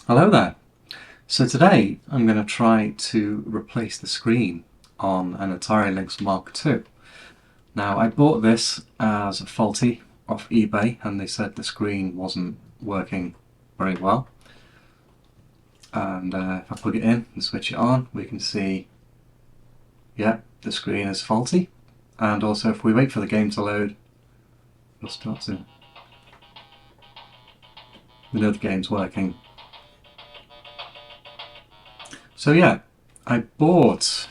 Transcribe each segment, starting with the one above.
Hello there. So today I'm going to try to replace the screen on an Atari Lynx Mark II. Now I bought this as faulty off eBay and they said the screen wasn't working very well. And if I plug it in and switch it on, we can see, yeah, the screen is faulty. And also if we wait for the game to load, we'll start to... we know the game's working. So yeah, I bought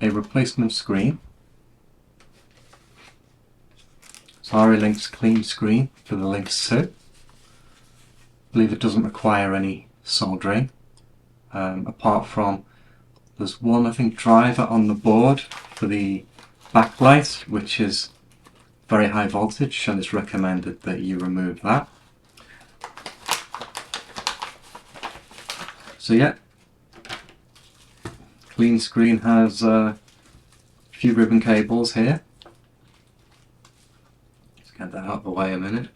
a replacement screen, Atari Lynx Cleanscreen for the Lynx 2. I believe it doesn't require any soldering, apart from there's one, I think, driver on the board for the backlight, which is very high voltage, and it's recommended that you remove that. So yeah, Cleanscreen has a few ribbon cables here. Let's get that out of the way a minute.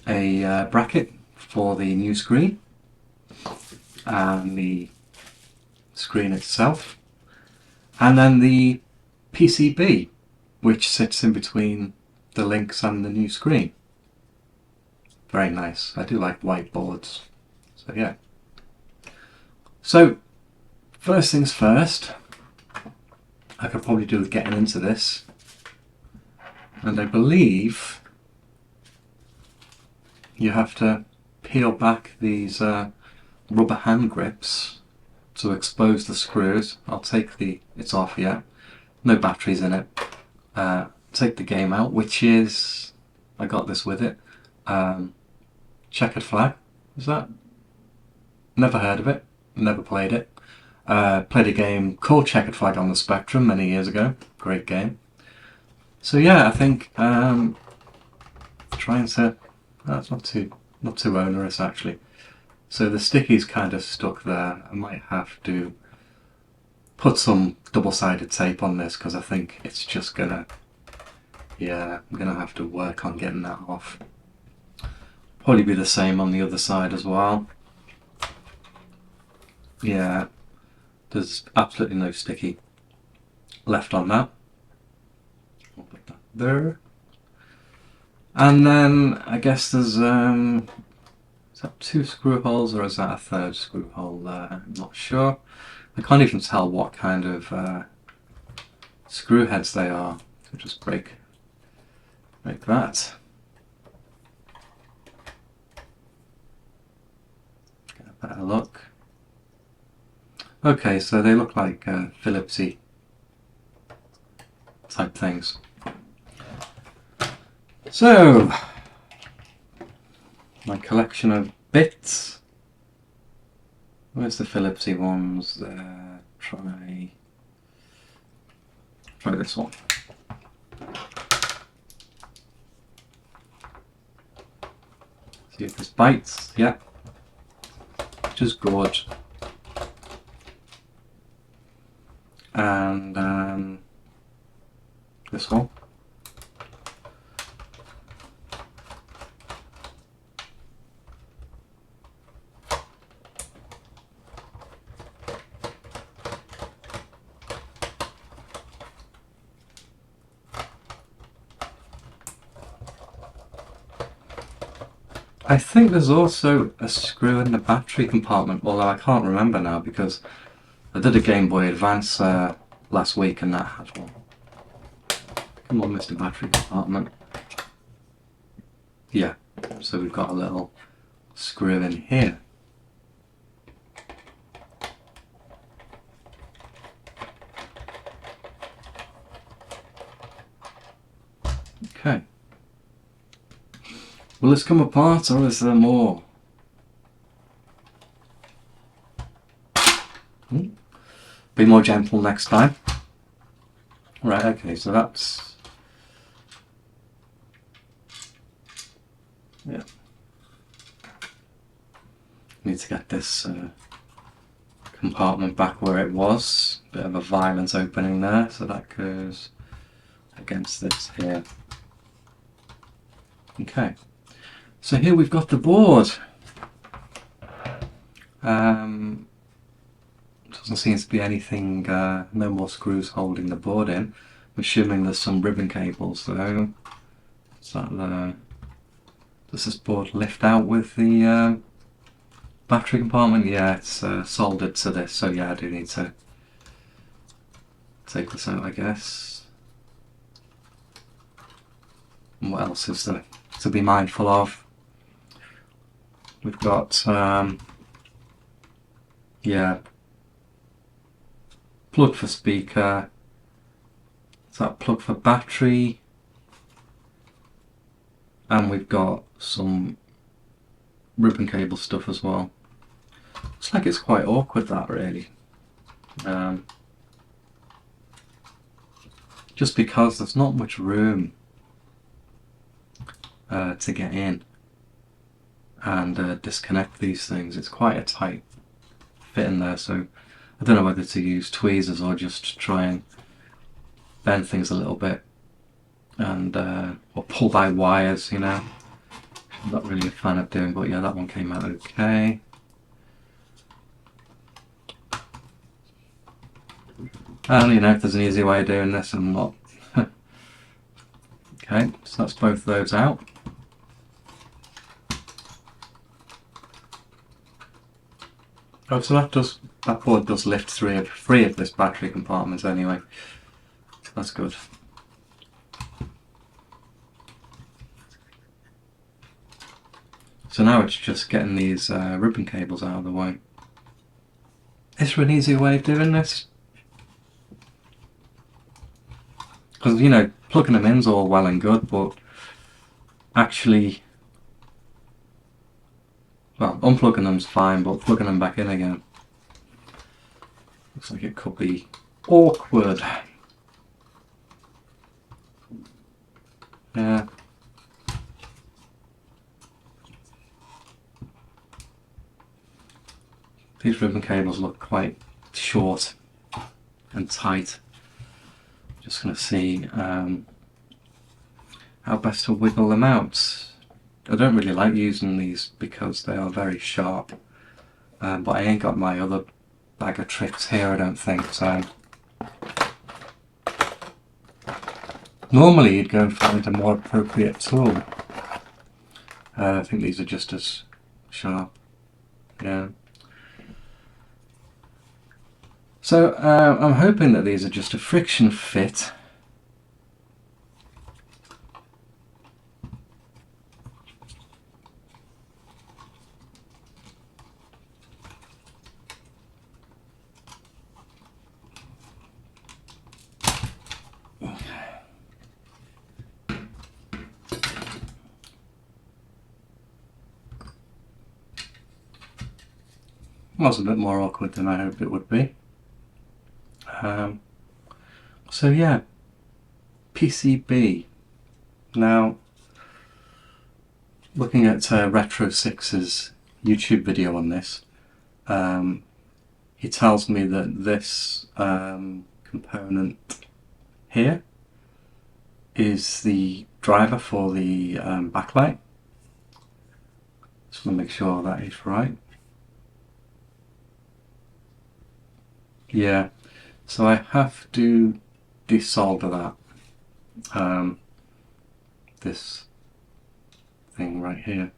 A bracket for the new screen and the screen itself, and then the PCB which sits in between the Lynx and the new screen. Very nice. I do like white boards. So yeah. So first things first, I could probably do with getting into this, and I believe you have to peel back these rubber hand grips to expose the screws. I'll take it's off yet, no batteries in it. Take the game out, which is, I got this with it, Checkered Flag. Is that? Never heard of it, never played it. Played a game called Checkered Flag on the Spectrum many years ago. Great game. So yeah, I think trying to... that's not too onerous actually. So the sticky's kind of stuck there. I might have to put some double-sided tape on this because I think it's just gonna... yeah, I'm gonna have to work on getting that off. Probably be the same on the other side as well. Yeah, there's absolutely no sticky left on that. I'll put that there. And then I guess there's, is that 2 screw holes or is that a 3rd screw hole there? I'm not sure. I can't even tell what kind of screw heads they are. So just break that. Get a better look. Okay, so they look like Phillipsy type things. So, my collection of bits. Where's the Phillipsy ones there? Try this one. See if this bites. Yeah, just gorge. And this one. I think there's also a screw in the battery compartment, although I can't remember now because I did a Game Boy Advance last week and that had one. Come on, Mr. Battery Compartment. Yeah, so we've got a little screw in here. Okay. Will this come apart or is there more? Be more gentle next time. Right, okay, so that's... yeah. Need to get this compartment back where it was. Bit of a violent opening there, so that goes against this here. Okay, So here we've got the board. Doesn't seem to be anything, no more screws holding the board in. I'm assuming there's some ribbon cables though. Is that does this board lift out with the battery compartment? Yeah, it's soldered to this, so yeah, I do need to take this out, I guess. And what else is there to be mindful of? We've got, yeah, plug for speaker. Is that plug for battery? And we've got some ribbon cable stuff as well. Looks like it's quite awkward, that really. Just because there's not much room to get in and disconnect these things. It's quite a tight fit in there, so I don't know whether to use tweezers or just try and bend things a little bit and or pull by wires, you know. I'm not really a fan of doing, but yeah, that one came out okay. I don't even know if there's an easy way of doing this. I'm not. Okay, so that's both those out. Oh, so that board does lift three of this battery compartment anyway. That's good. So now it's just getting these ribbon cables out of the way. Is there an easier way of doing this? Because, you know, plugging them in's all well and good, but actually, well, unplugging them's fine, but plugging them back in again looks like it could be awkward. Yeah. These ribbon cables look quite short and tight. Just going to see how best to wiggle them out. I don't really like using these because they are very sharp, but I ain't got my other bag of tricks here, I don't think, so normally you'd go and find a more appropriate tool. I think these are just as sharp, yeah. So I'm hoping that these are just a friction fit. Was a bit more awkward than I hoped it would be. So yeah, PCB. Now, looking at Retro 6's YouTube video on this, he tells me that this component here is the driver for the backlight. Just want to make sure that is right. Yeah, so I have to desolder that, this thing right here.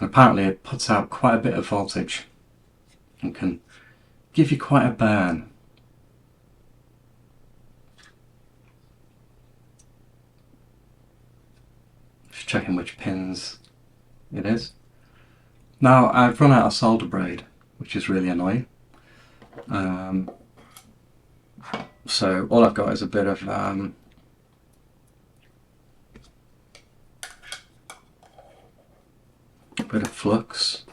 And apparently it puts out quite a bit of voltage and can give you quite a burn. Just checking which pins it is. Now I've run out of solder braid, which is really annoying. So all I've got is a bit of flux,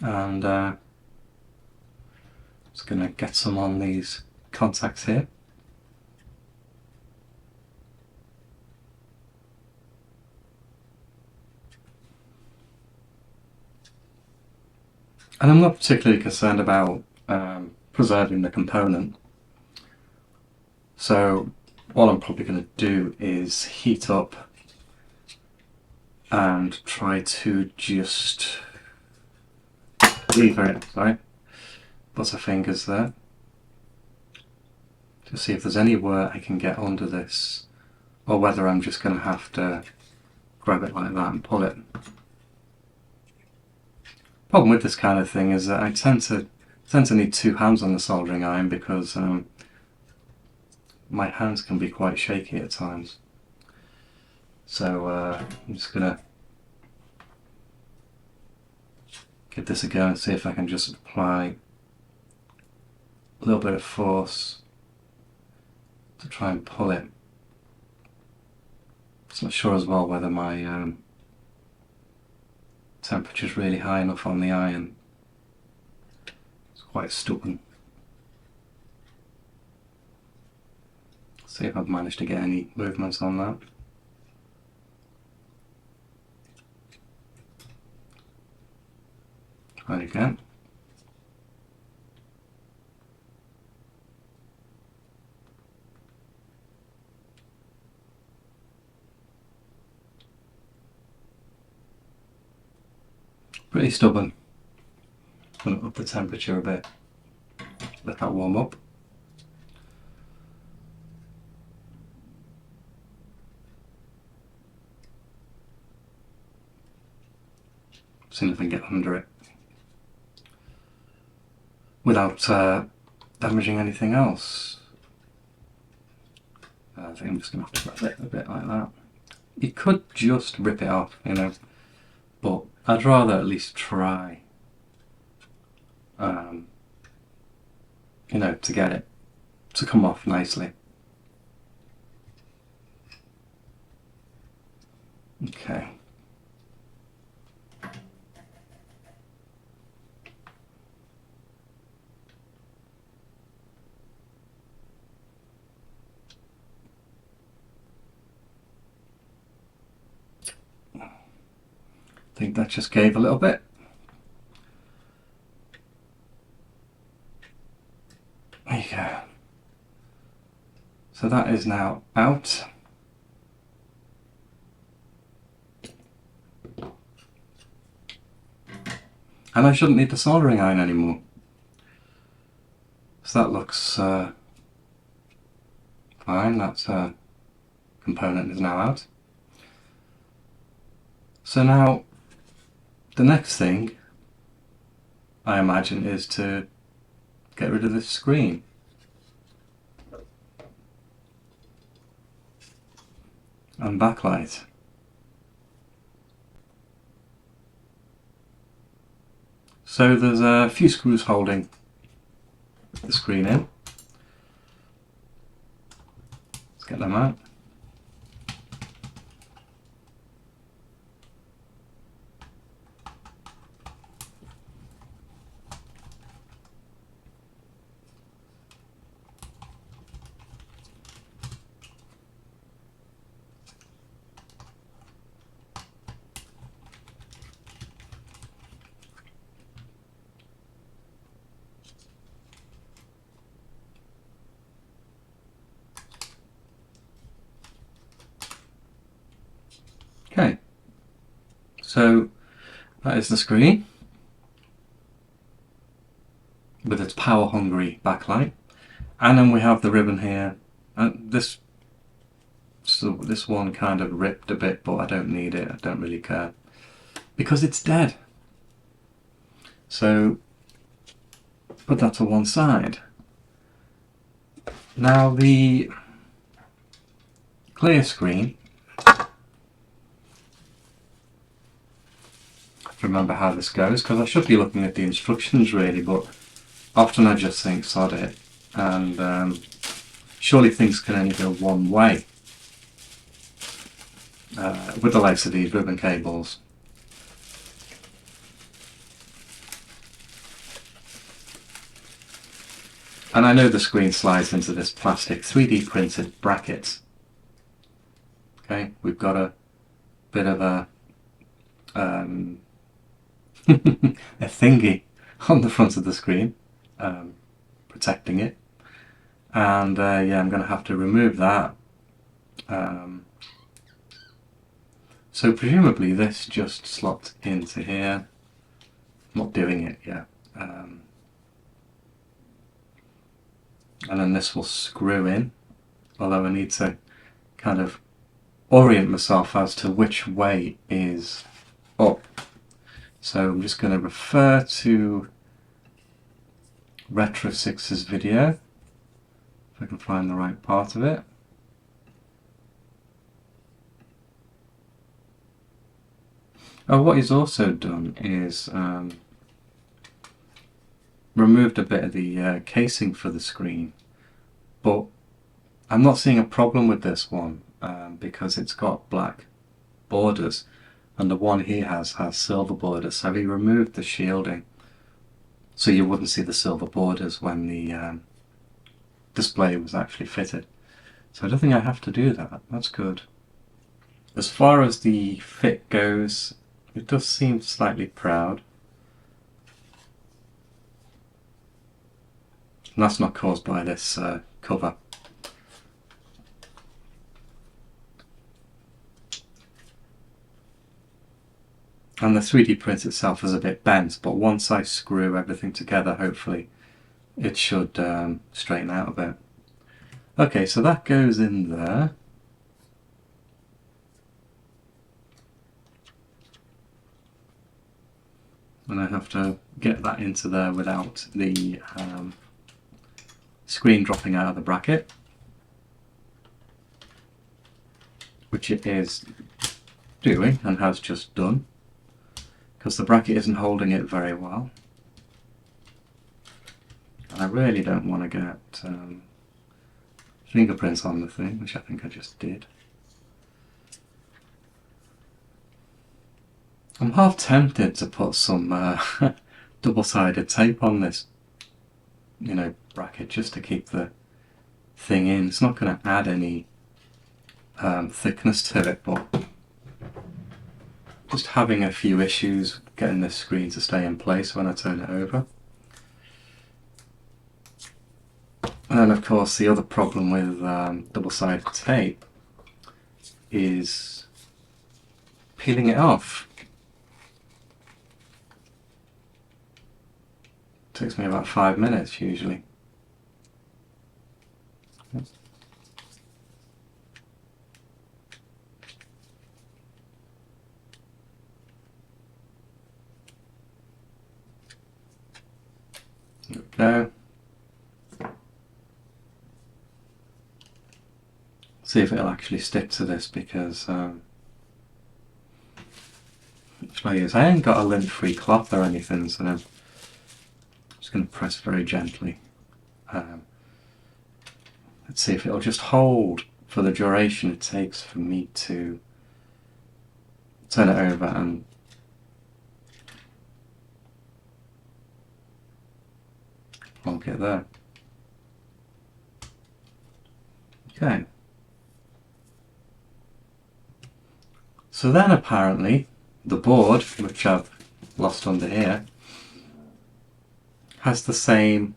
and just going to get some on these contacts here. And I'm not particularly concerned about preserving the component. So all I'm probably going to do is heat up and try to just lever it, sorry, butterfingers there, to see if there's anywhere I can get under this, or whether I'm just going to have to grab it like that and pull it. Problem with this kind of thing is that I tend to need two hands on the soldering iron, because my hands can be quite shaky at times. So I'm just going to give this a go and see if I can just apply a little bit of force to try and pull it. It's not sure as well whether my temperature is really high enough on the iron. It's quite stubborn. See if I've managed to get any movements on that. Try it again. Pretty stubborn. I'm going to up the temperature a bit. Let that warm up. See if I can get under it without damaging anything else. I think I'm just going to have to grab it a bit like that. You could just rip it off, you know, but I'd rather at least try, you know, to get it to come off nicely. Okay. I think that just gave a little bit. There you go. So that is now out. And I shouldn't need the soldering iron anymore. So that looks fine. That component is now out. So now the next thing, I imagine, is to get rid of this screen. And backlight. So there's a few screws holding the screen in. Let's get them out. Okay, so that is the screen with its power-hungry backlight, and then we have the ribbon here. And this one kind of ripped a bit, but I don't need it. I don't really care because it's dead. So put that to one side. Now the clear screen. Remember how this goes, because I should be looking at the instructions really, but often I just think sod it, and surely things can only go one way with the likes of these ribbon cables. And I know the screen slides into this plastic 3D printed bracket. Okay, we've got a bit of a a thingy on the front of the screen protecting it, and yeah, I'm going to have to remove that. So presumably this just slots into here. Not doing it yet. And then this will screw in, although I need to kind of orient myself as to which way is up. So I'm just going to refer to Retro6's video, if I can find the right part of it. Oh, what he's also done is removed a bit of the casing for the screen, but I'm not seeing a problem with this one because it's got black borders, and the one he has silver borders, so he removed the shielding so you wouldn't see the silver borders when the display was actually fitted. So I don't think I have to do that. That's good. As far as the fit goes, it does seem slightly proud. And that's not caused by this cover. And the 3D print itself is a bit bent, but once I screw everything together, hopefully it should straighten out a bit. Okay, so that goes in there. And I have to get that into there without the screen dropping out of the bracket, which it is doing and has just done, because the bracket isn't holding it very well. And I really don't want to get fingerprints on the thing, which I think I just did. I'm half tempted to put some double-sided tape on this, bracket, just to keep the thing in. It's not going to add any thickness to it, but just having a few issues getting this screen to stay in place when I turn it over. And then of course the other problem with double-sided tape is peeling it off. Takes me about 5 minutes usually. There we go. See if it'll actually stick to this, because I ain't got a lint-free cloth or anything, so I'm just going to press very gently. Let's see if it'll just hold for the duration it takes for me to turn it over and plonk it there. Okay. So then apparently the board, which I've lost under here, has the same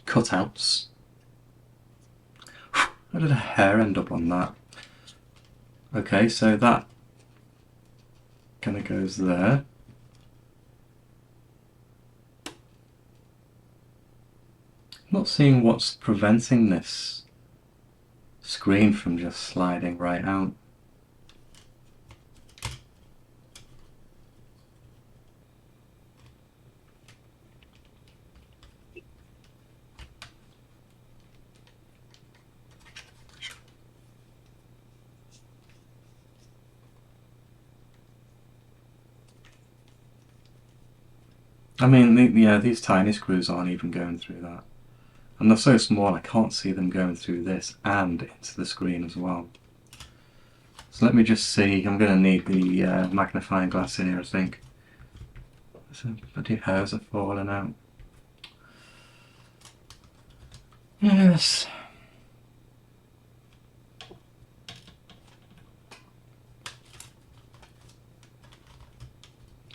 cutouts. How did a hair end up on that? Okay, so that kind of goes there. Not seeing what's preventing this screen from just sliding right out. I mean, these tiny screws aren't even going through that. And they're so small I can't see them going through this and into the screen as well. So let me just see, I'm going to need the magnifying glass here, I think. Some bloody hairs are falling out. Yes.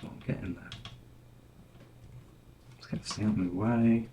I'm getting there. Let's get this thing out of my way.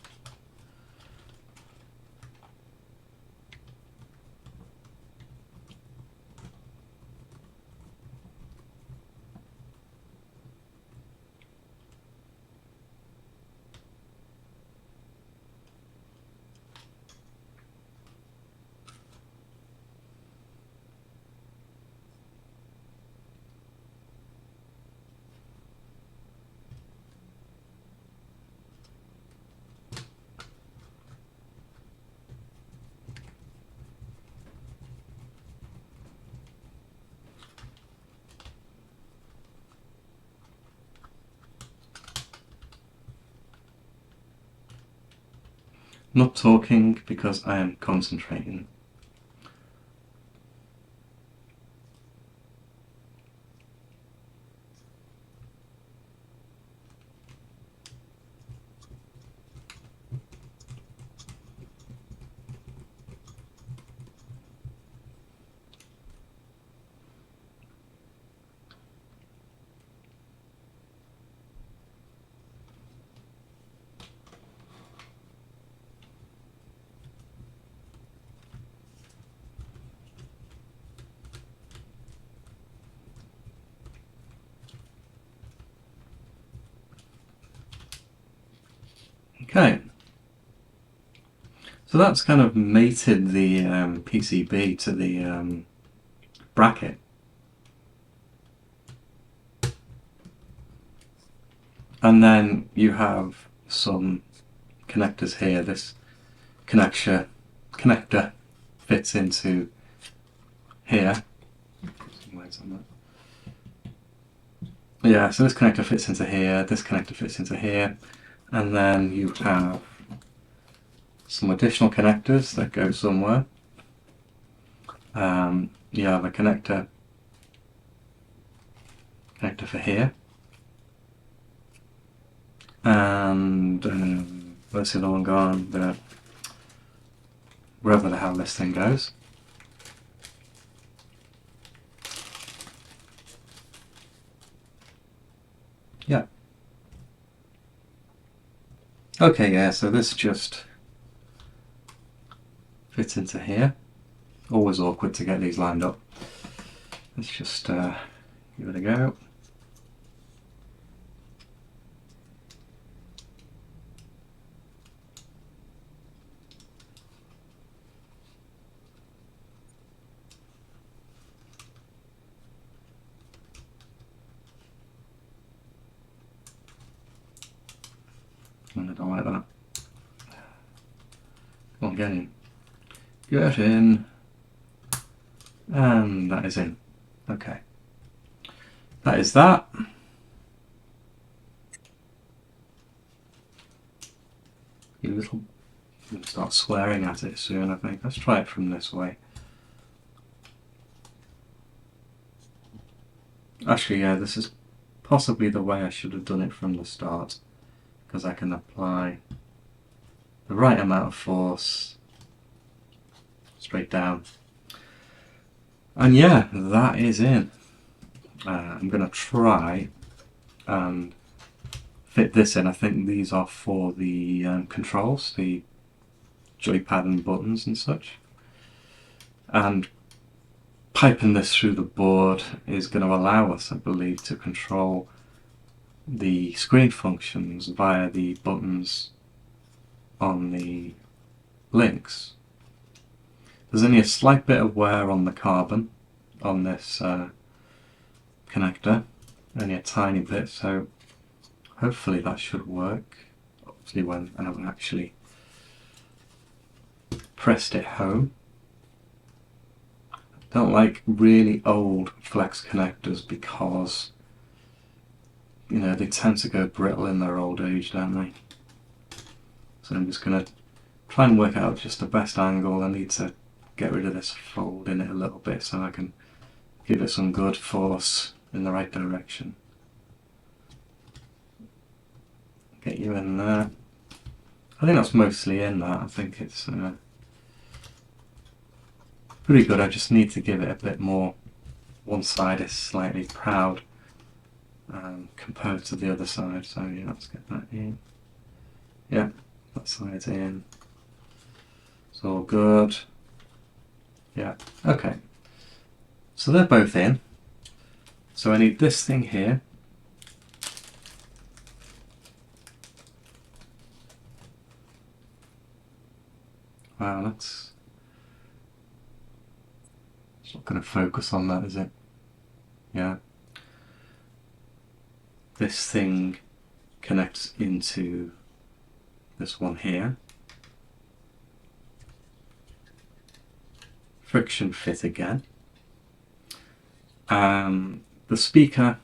not talking because I am concentrating. Okay, so that's kind of mated the PCB to the bracket. And then you have some connectors here. This connector fits into here. Yeah, so this connector fits into here, this connector fits into here, and then you have some additional connectors that go somewhere. You have a connector for here, and where's the other one gone? Wherever the hell this thing goes. Yeah. Okay, yeah, so this just fits into here. Always awkward to get these lined up. Let's just give it a go. I don't like that. Come on, get in. Get in. And that is in. Okay. That is that. You little... I'm going to start swearing at it soon, I think. Let's try it from this way. Actually, yeah, this is possibly the way I should have done it from the start, because I can apply the right amount of force straight down. And yeah, that is in. I'm going to try and fit this in. I think these are for the controls, the joypad and buttons and such. And piping this through the board is going to allow us, I believe, to control the screen functions via the buttons on the Lynx. There's only a slight bit of wear on the carbon on this connector, only a tiny bit, so hopefully that should work. Obviously when I haven't actually pressed it home. I don't like really old flex connectors because, you know, they tend to go brittle in their old age, don't they? So I'm just going to try and work out just the best angle. I need to get rid of this fold in it a little bit so I can give it some good force in the right direction. Get you in there. I think that's mostly in that. I think it's pretty good. I just need to give it a bit more. One side is slightly proud compared to the other side, so yeah, let's get that in. Yeah, that side's in. It's all good. Yeah, okay. So they're both in. So I need this thing here. Wow, that's... It's not going to focus on that, is it? Yeah. This thing connects into this one here. Friction fit again. The speaker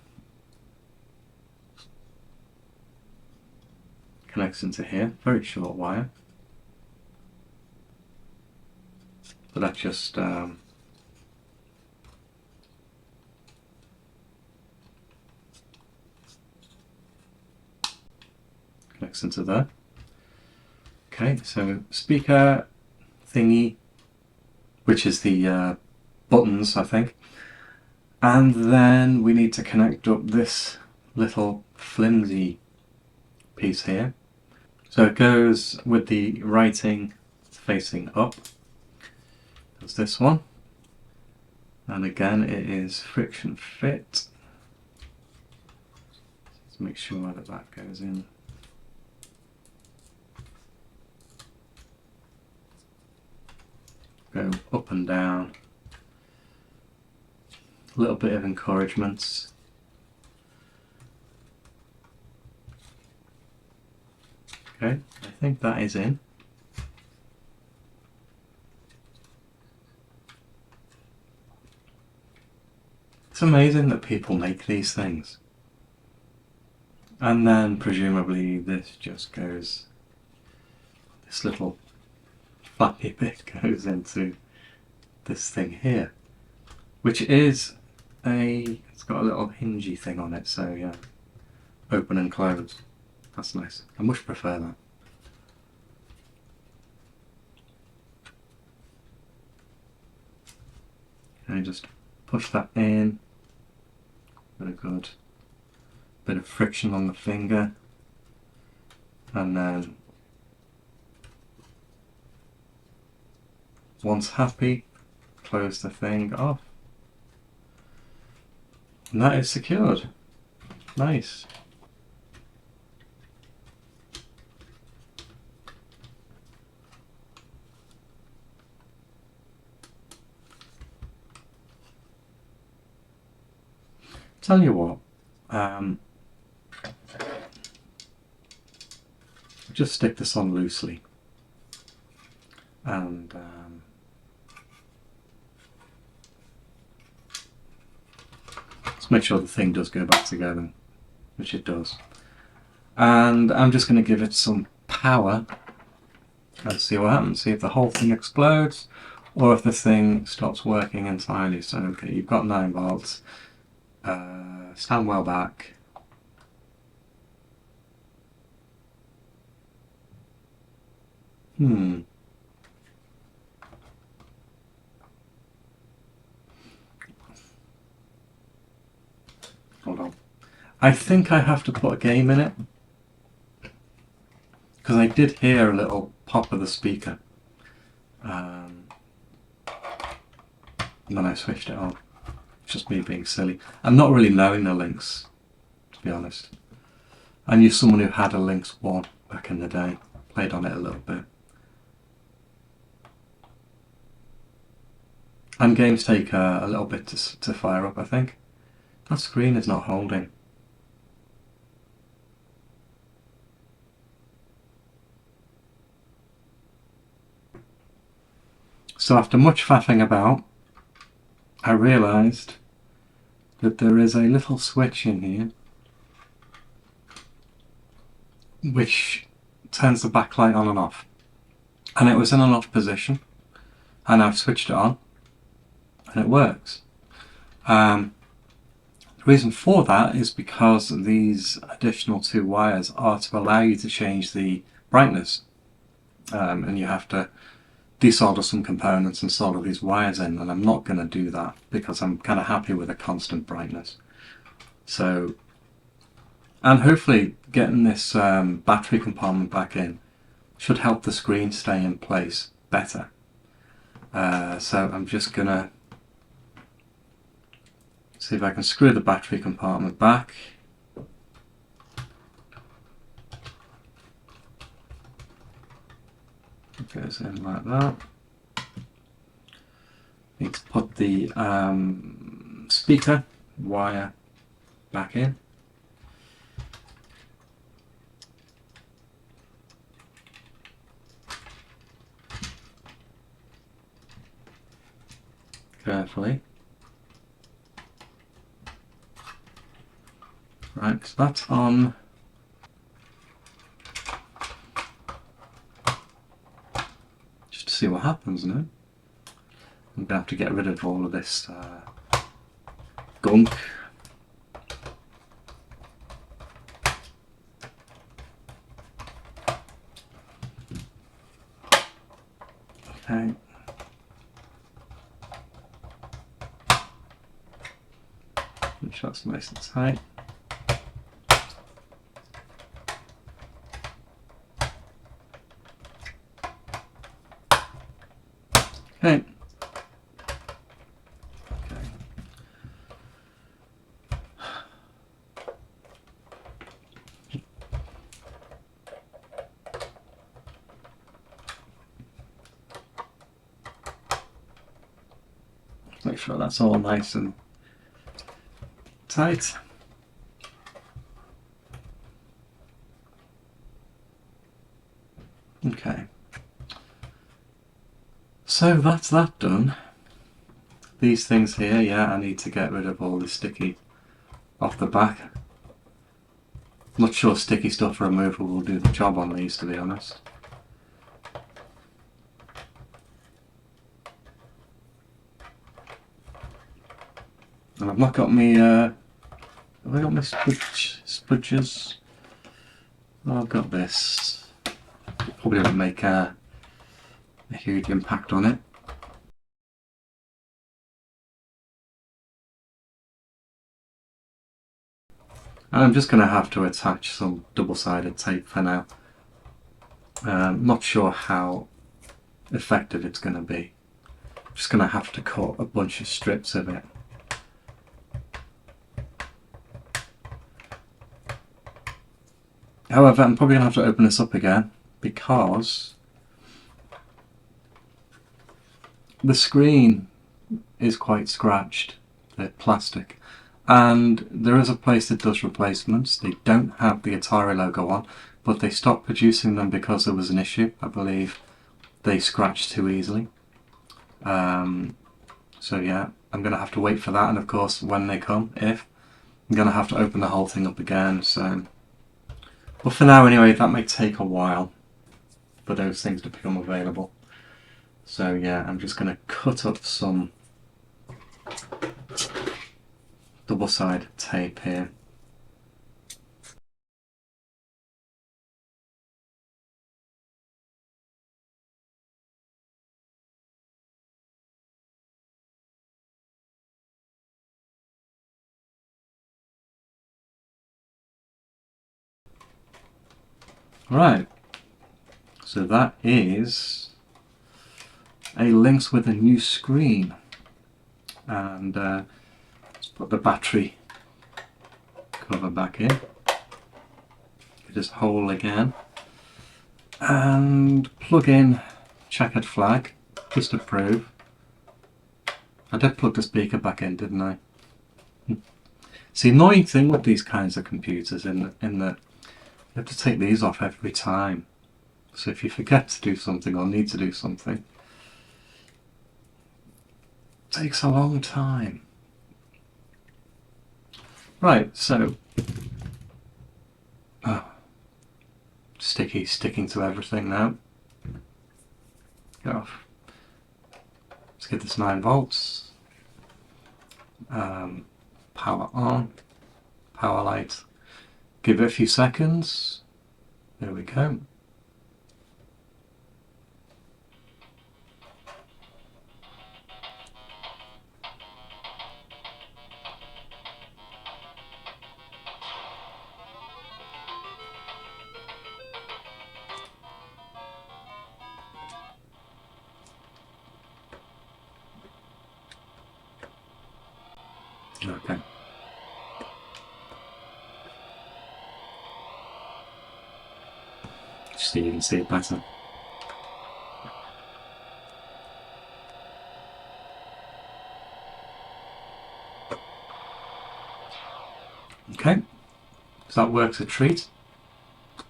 connects into here, very short wire. So that just connects into there. Okay, so speaker thingy, which is the buttons, I think. And then we need to connect up this little flimsy piece here. So it goes with the writing facing up. There's this one. And again, it is friction fit. Let's make sure that that goes in. Go up and down. A little bit of encouragement. Okay, I think that is in. It's amazing that people make these things. And then presumably this just goes, this little flappy bit goes into this thing here, which is it's got a little hingy thing on it, so yeah, open and close. That's nice. I much prefer that. Okay, just push that in. Very good. Bit of friction on the finger, and then once happy, close the thing off. And that is secured. Nice. Tell you what, just stick this on loosely, and let's make sure the thing does go back together, which it does. And I'm just going to give it some power and see what happens, see if the whole thing explodes or if the thing stops working entirely. So okay, you've got 9 volts. Stand well back. Hold on. I think I have to put a game in it, because I did hear a little pop of the speaker. And then I switched it on. Just me being silly. I'm not really knowing the Lynx, to be honest. I knew someone who had a Lynx 1 back in the day. Played on it a little bit. And games take a little bit to fire up, I think. That screen is not holding. So after much faffing about, I realised that there is a little switch in here which turns the backlight on and off. And it was in an off position, and I've switched it on, and it works. The reason for that is because these additional 2 wires are to allow you to change the brightness, and you have to desolder some components and solder these wires in, and I'm not going to do that because I'm kind of happy with a constant brightness. So, and hopefully getting this battery compartment back in should help the screen stay in place better. So I'm just going to see if I can screw the battery compartment back. It goes in like that. Need to put the speaker wire back in. Carefully. Right, so that's on. Just to see what happens now. I'm going to have to get rid of all of this gunk. Okay. Make sure that's nice and tight. Okay. Make sure that's all nice and tight. Okay. So that's that done. These things here, yeah, I need to get rid of all the sticky off the back. Not sure sticky stuff removal will do the job on these, to be honest. And I've not got me, have I got my spudges? Oh, I've got this. Probably won't make a huge impact on it. And I'm just going to have to attach some double-sided tape for now. Not sure how effective it's going to be. I'm just going to have to cut a bunch of strips of it. However, I'm probably going to have to open this up again because the screen is quite scratched, the plastic, and there is a place that does replacements. They don't have the Atari logo on, but they stopped producing them because there was an issue. I believe they scratched too easily. So yeah, I'm going to have to wait for that, and of course when they come, I'm going to have to open the whole thing up again. So, but for now anyway, that may take a while for those things to become available. So yeah, I'm just going to cut up some double-sided tape here. Right, so that is a Lynx with a new screen, and let's put the battery cover back in. Get this hole again, and plug in checkered flag just to prove. I did plug the speaker back in, didn't I? It's the annoying thing with these kinds of computers in that you have to take these off every time. So if you forget to do something or need to do something, it takes a long time. Right, so sticking to everything now. Get off. Let's get this 9 volts. Power on. Power light. Give it a few seconds. There we go. Okay. Just so you can see it better. Okay, so that works a treat.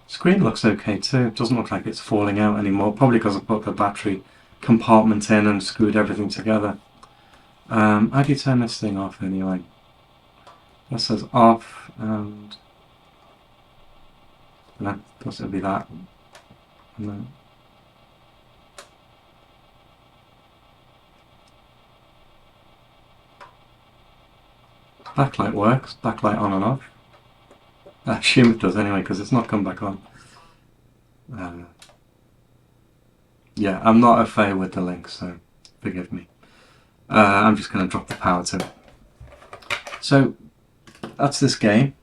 Screen looks okay too. It doesn't look like it's falling out anymore, probably because I put the battery compartment in and screwed everything together. How do you turn this thing off anyway? That says off, and no, plus it'll be that. And then Backlight works. Backlight on and off. I assume it does anyway, because it's not come back on. Yeah, I'm not a fan with the Lynx, so forgive me. I'm just going to drop the power to it. So, that's this game.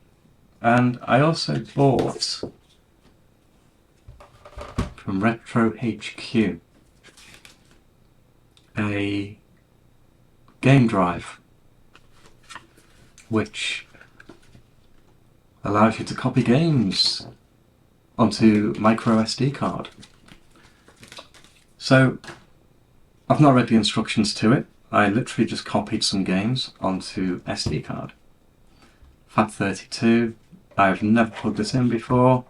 And I also bought from Retro HQ a game drive which allows you to copy games onto micro SD card. So I've not read the instructions to it. I literally just copied some games onto SD card. FAT32. I've never plugged this in before.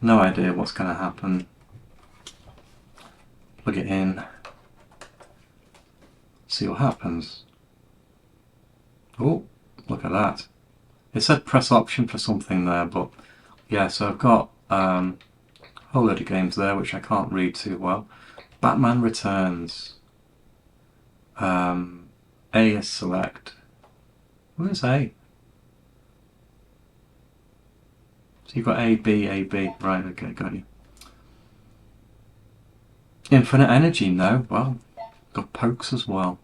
No idea what's going to happen. Plug it in. See what happens. Oh, look at that. It said press option for something there, but yeah, so I've got a whole load of games there which I can't read too well. Batman Returns. A is select. Where's A? So you've got A, B, A, B. Right, okay, got you. Infinite Energy, no. Well, got Pokes as well.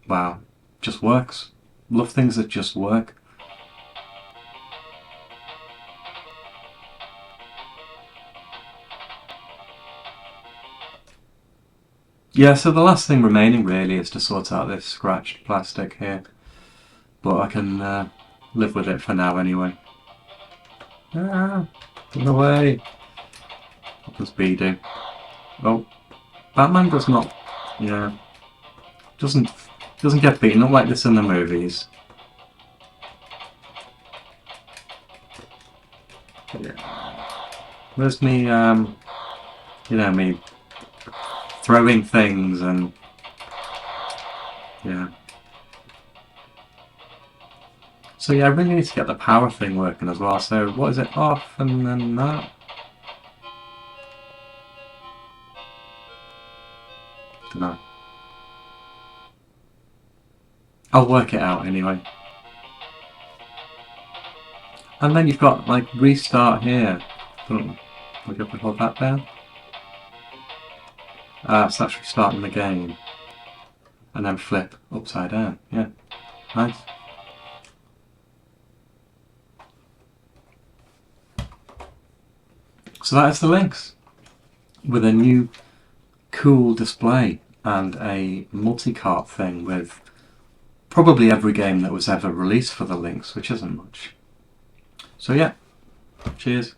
Wow, just works. Love things that just work. Yeah, so the last thing remaining really is to sort out this scratched plastic here. But I can live with it for now anyway. Ah, get away. What does B do? Oh, Batman does not, yeah, doesn't get beaten up like this in the movies. Yeah. Where's me, you know, me throwing things and, yeah. So yeah, I really need to get the power thing working as well. So what is it, off and then that? Dunno. I'll work it out anyway. And then you've got like restart here. We'll go and hold that down. It's actually starting the game. And then flip upside down. Yeah, nice. So that is the Lynx with a new cool display and a multi-cart thing with probably every game that was ever released for the Lynx, which isn't much. So yeah, cheers.